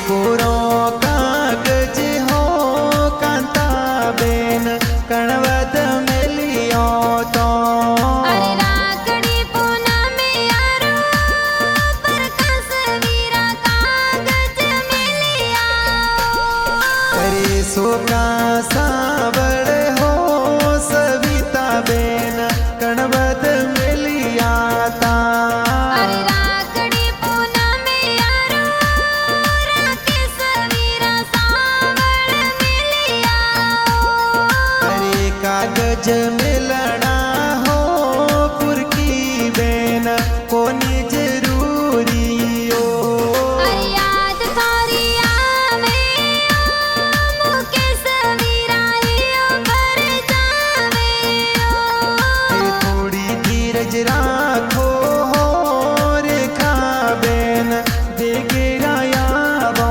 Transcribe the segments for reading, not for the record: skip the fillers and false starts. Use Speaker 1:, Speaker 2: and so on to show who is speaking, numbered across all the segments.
Speaker 1: कोरो कागज हो कांता बेन कणवत मिलियो तो
Speaker 2: अरे राखड़ी पूनमे यारो प्रकाश वीरा कागज मिलिया
Speaker 1: अरे सोका सावड़ हो सविता बेन कणवत मिलिया ता
Speaker 2: अरे राखड़ी पूनमे यारो राकेश वीरा सावड़ मिलिया
Speaker 1: अरे कागज मिलना हो पुरकी बेन कोनी जरूरी हो
Speaker 2: अरे याद थारी आवे मुकेश वीरा लियो पर जावे
Speaker 1: ये थोड़ी धीरज राखो हो रेखा बेन देगेराया वो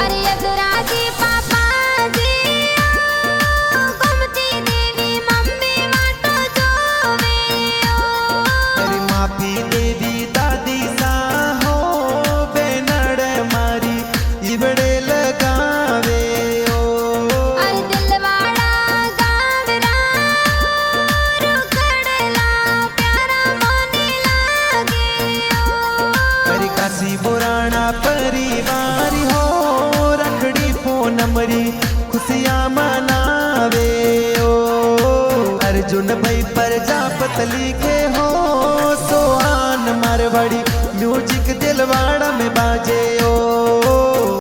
Speaker 2: अरे यदुराजी पापा जी गोमती देवी मम्मी वाटो जोवे
Speaker 1: अरे माफी देवी दादी सा हो बेनड़ मारी इबड़े लगावे ओ
Speaker 2: अरे दिलवाड़ा गावरा रुकड़ला प्यारा मोनी लागे
Speaker 1: अरे काशी बुराना परिवार हो रखड़ी पूनमरी खुशियाँ मनावे ओ अर्जुन भाई प्रजापत लिखे